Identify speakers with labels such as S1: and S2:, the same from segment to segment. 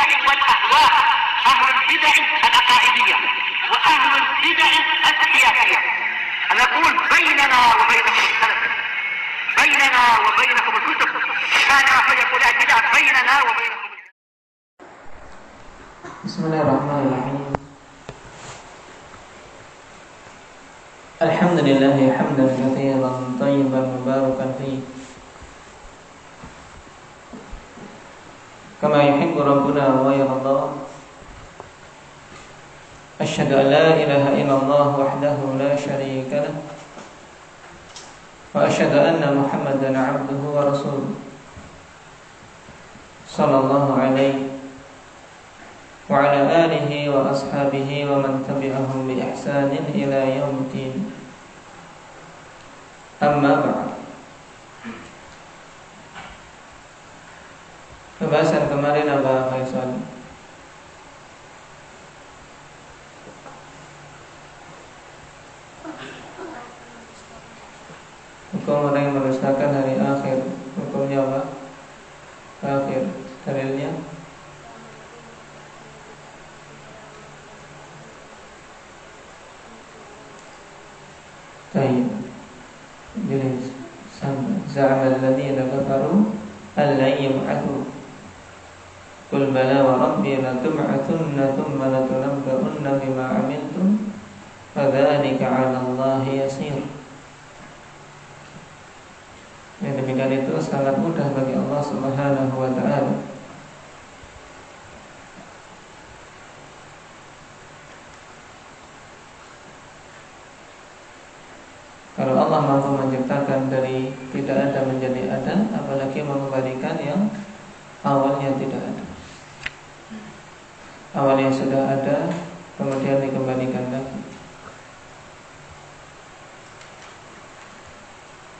S1: البدع والأهواء، أهل البدع العقائدية وأهل البدع السياسية. نقول بيننا وبينكم السلف، بيننا وبينكم الكتب، كان فيقول البدع بيننا وبينكم.
S2: Bismillahirrahmanirrahim. Alhamdulillahi hamdan katsiran thayyiban mubarakan fihi kama yuhibbu rabbuna wa yarda. Asyhadu an la ilaha illallah wahdahu la syarika lah wa asyhadu anna Muhammadan 'abduhu wa rasuluh sallallahu alaihi wa ala alihi wa ashabihi wa man tabi'ahum bi ihsanin ila yaumiddin. Amma ba'd. Pembahasan kemarin Abah Faisal hukum orang yang mendustakan hari akhir. Hukumnya apa? Akhir. Dalilnya Tayyib. Jadi za'ama alladhina kafaru alla yub'atsu. Qul bala wa rabbi la tub'atsunna thumma la tunabba'unna bima 'amiltum wa dzalika 'ala Allahi yasir. Yang demikian itu sangat mudah bagi Allah Subhanahu wa ta'ala. Kalau Allah mampu menciptakan dari tidak ada menjadi ada, apalagi mengembalikan yang awalnya tidak ada. Awalnya sudah ada, kemudian dikembalikan lagi.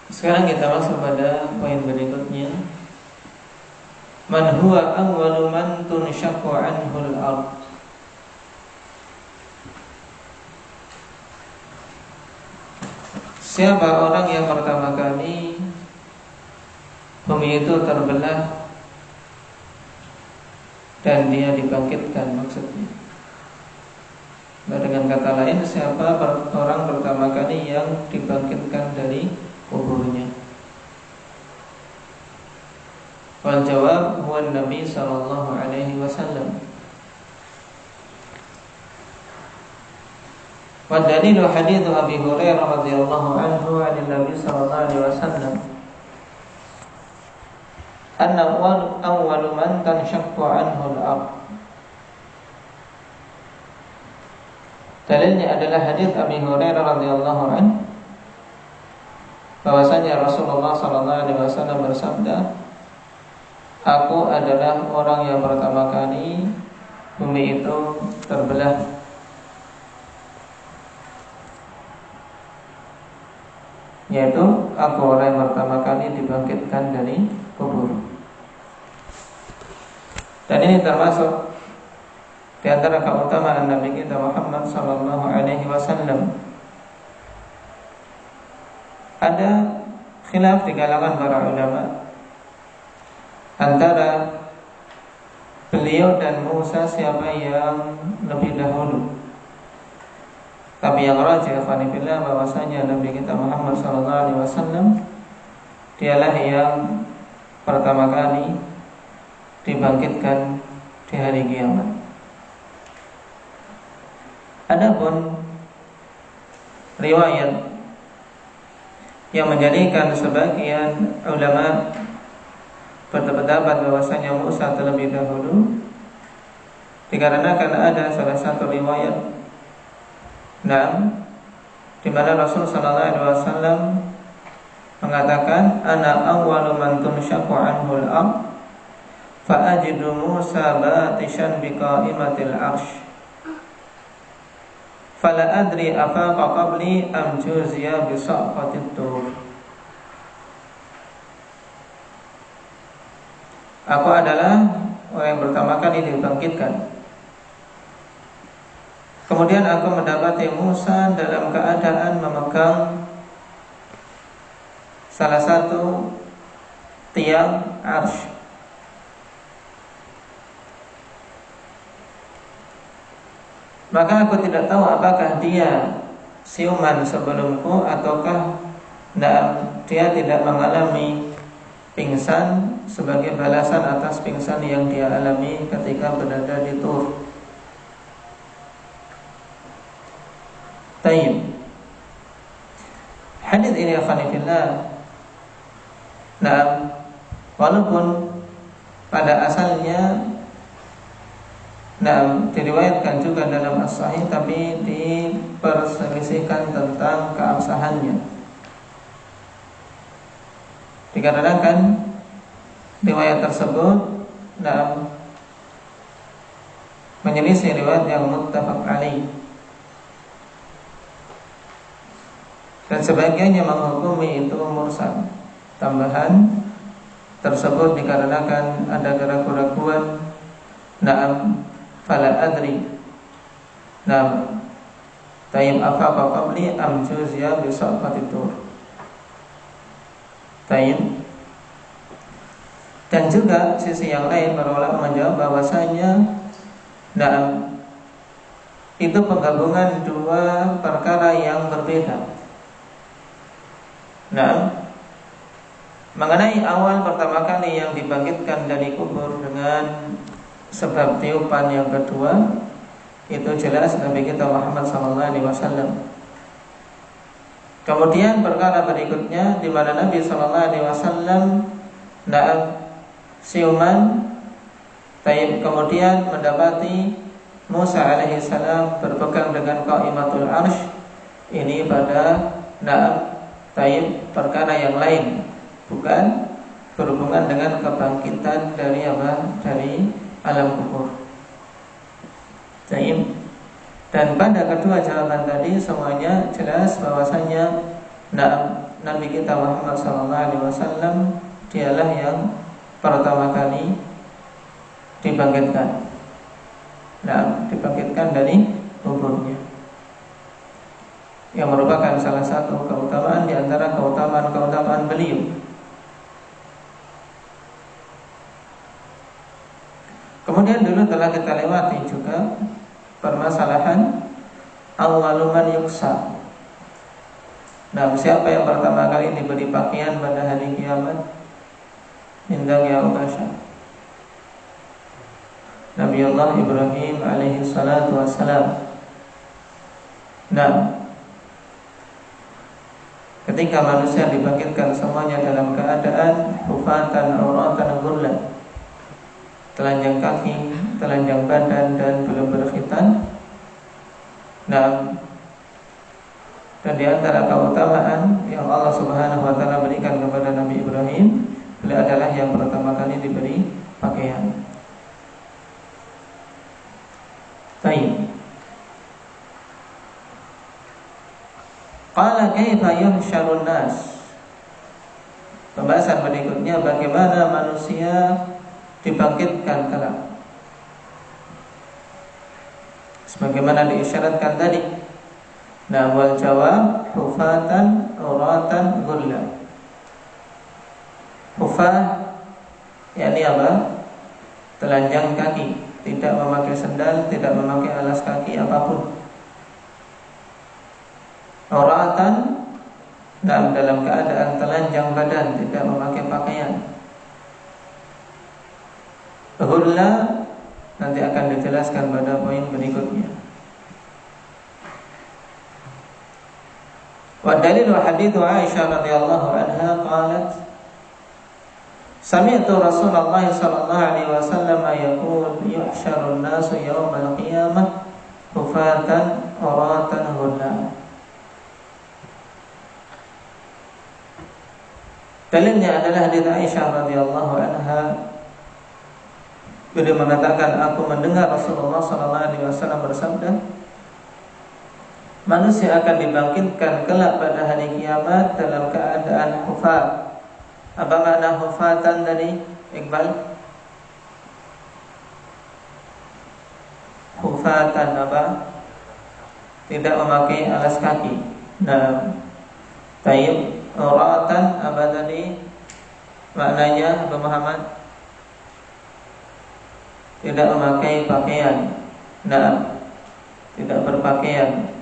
S2: Sekarang kita masuk pada poin berikutnya. Man huwa awwalu man tunshaqqu anhu al-ard. Siapa orang yang pertama kali bumi itu terbelah dan dia dibangkitkan, maksudnya. Dengan kata lain, siapa orang pertama kali yang dibangkitkan dari kuburnya? Wal jawab huwa Nabi sallallahu alaihi wasallam. Wa dalilu hadits Abi Hurairah radhiyallahu anhu 'an Nabi sallallahu alaihi wasallam anna awwalu man tanshaqqu anhu al-ard. Dalilnya adalah hadits Abi Hurairah radhiyallahu anhu bahwasanya Rasulullah sallallahu alaihi wasallam bersabda, aku adalah orang yang pertama kali bumi itu terbelah, yaitu aku orang yang pertama kali dibangkitkan dari kubur. Dan ini termasuk di antara keutamaan Nabi kita Muhammad sallallahu alaihi wasallam. Ada khilaf di kalangan para ulama antara beliau dan Musa siapa yang lebih dahulu. Tapi yang rajih fanifillah bahwasanya Nabi kita Muhammad sallallahu alaihi wasallam dialah yang pertama kali dibangkitkan di hari kiamat. Adapun riwayat yang menjadikan sebagian ulama berpendapat bahwasanya Musa terlebih dahulu, dikarenakan ada salah satu riwayat di mana Rasul sallallahu alaihi wasallam mengatakan ana awwalu man tunshaqqu anhu al-ard fa ajidu Musa batishan biqaimatil arsh fala adri afaqa qabli am juziya bi saqatit tur. Aku adalah orang yang pertama kali dibangkitkan. Kemudian aku mendapati Musa dalam keadaan memegang salah satu tiang arsy. maka aku tidak tahu apakah dia siuman sebelumku ataukah dia tidak mengalami pingsan sebagai balasan atas pingsan yang dia alami ketika berada di Tur. Tayyib. Hadis ini akhwanillah. Nah, walaupun pada asalnya diriwayatkan juga dalam as-sahih, tapi diperselisihkan tentang keabsahannya. Dikarenakan riwayat tersebut menyelisih riwayat yang muttafaq alaih, dan sebagiannya menghukumi itu mursal. Tambahan tersebut dikarenakan ada keraguan. Fala adri. Tayyib afaqa qabli am juzya bi saqati tur. Tayyib. Dan juga sisi yang lain para ulama menjawab bahwasanya itu penggabungan dua perkara yang berbeda. Mengenai awal pertama kali yang dibangkitkan dari kubur dengan sebab tiupan yang kedua, itu jelas Nabi kita Muhammad SAW. Kemudian perkara berikutnya di mana Nabi SAW siuman, kemudian mendapati Musa alaihissalam berpegang dengan qaimatul arsh. Ini pada perkara yang lain, bukan berhubungan dengan kebangkitan dari alam kubur. Dan pada kedua jawaban tadi semuanya jelas bahwasanya Nabi kita Muhammad SAW dialah yang pertama kali dibangkitkan. Dibangkitkan dari kuburnya, yang merupakan salah satu keutamaan di antara keutamaan beliau. Kemudian dulu telah kita lewati juga permasalahan awwalu man yuksa. Siapa yang pertama kali diberi pakaian pada hari kiamat? Indang ya Ubasha, Nabi Allah Ibrahim alaihi salatu wassalam. Ketika manusia dibangkitkan semuanya dalam keadaan hufatan auratan ghurlan, telanjang kaki, telanjang badan, dan belum berkhitan. Dan di antara keutamaan yang Allah Subhanahu wa taala berikan kepada Nabi Ibrahim, beliau adalah yang pertama kali diberi pakaian. Baik. Qala kaifa yuhsyarun nas. Pembahasan berikutnya, bagaimana manusia dibangkitkan kelak. Sebagaimana diisyaratkan tadi. Wal jawab hufatan uratan ghurla. Hufah yakni apa? Telanjang kaki, tidak memakai sendal, tidak memakai alas kaki apapun. Uratan dalam keadaan telanjang badan, tidak memakai pakaian. Ghurla nanti akan dijelaskan pada poin berikutnya. Wa dalilu hadits Aisyah radhiyallahu anha qalat sami'tu Rasulullah sallallahu alaihi wasallam yaqul yuhsyarun nasu yaumal qiyamah hufatan uratan ghurla. Dalilnya adalah hadits Aisyah radhiyallahu anha. Beliau mengatakan, aku mendengar Rasulullah SAW bersabda, manusia akan dibangkitkan kelak pada hari kiamat dalam keadaan hufat. Apa makna hufatan tadi, Iqbal? Hufatan apa? Tidak memakai alas kaki. Tayyib. Uratan apa tadi? Maknanya Abu Muhammad? Tidak memakai pakaian. tidak berpakaian.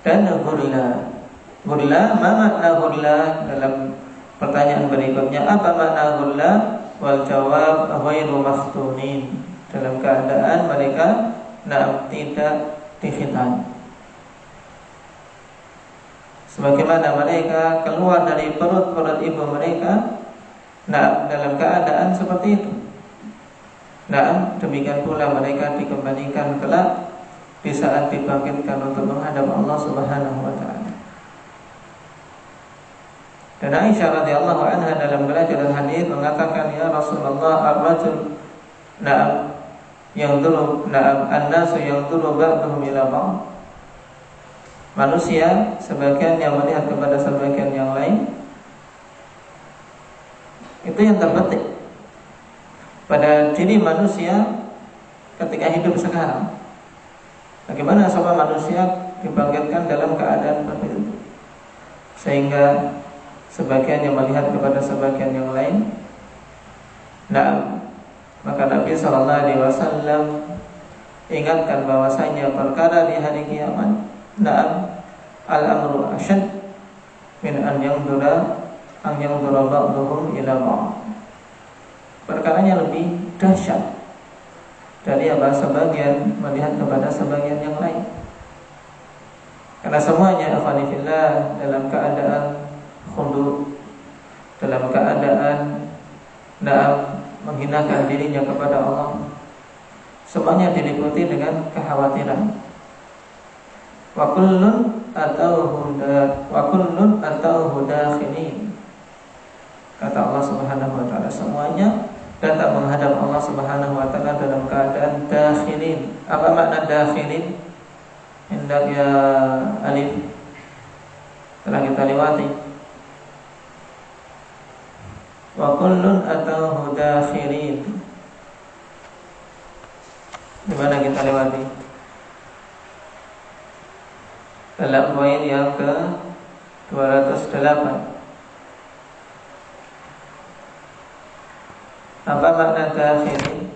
S2: Dan ghurla. Ghurla, ma makna ghurla? Dalam pertanyaan berikutnya, apa makna ghurla? Wal jawab ghairu makhtunin. Dalam keadaan mereka tidak dikhitan. Sebagaimana mereka keluar dari perut-perut ibu mereka dalam keadaan seperti itu. Demikian pula mereka dikembalikan kelak di saat dibangkitkan untuk menghadap Allah Subhanahu wa taala. Dan Aisyah radhiyallahu anha dalam belajar hadis mengatakan, ya Rasulullah, ar-rajul an-nasu yanzuru ba'dhum ila ba'd. Manusia sebagian yang melihat kepada sebagian yang lain. Itu yang terbetik pada diri manusia ketika hidup sekarang. Bagaimana semua manusia dibangkitkan dalam keadaan seperti itu, sehingga sebagian yang melihat kepada sebagian yang lain. Maka Nabi SAW ingatkan bahwasanya perkara di hari kiamat, al-amru asyad min an yanzura ba'dhum ila ba'd. Perkaranya lebih dahsyat dari sebagian melihat kepada sebagian yang lain. Karena semuanya akhwani fillah dalam keadaan khundu, dalam keadaan menghinakan dirinya kepada Allah. Semuanya diliputi dengan kekhawatiran. Wa kullun atauhu dakhilin. Kata Allah Subhanahu wa taala, semuanya datang menghadap Allah Subhanahu wa taala dalam keadaan dakhilin. Apa makna dakhilin? Hendak ya alif telah kita lewati. Wa kullun atauhu dakhilin. Di mana kita lewati? Dalam poin yang ke 208. Apa makna dakhilin?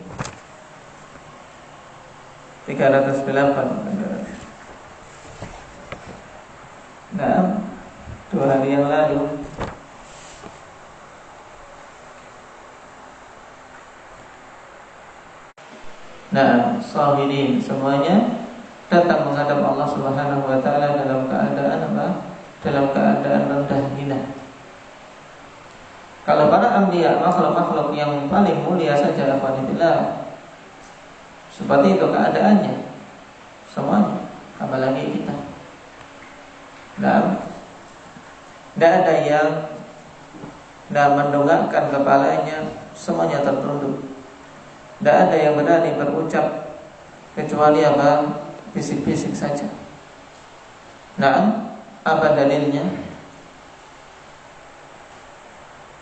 S2: 308. Dua hari yang lalu sahirin, semuanya datang menghadap Allah Subhanahu wa taala dalam keadaan apa? Dalam keadaan rendah hina. Kalau para anbiya, makhluk-makhluk yang paling mulia saja, alhamdulillah, seperti itu keadaannya semuanya, apalagi kita. Tidak ada yang mendongakkan kepalanya, semuanya tertunduk. Tidak ada yang berani berucap kecuali bisik-bisik saja. Apa dalilnya?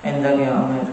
S2: Indah ya Amir.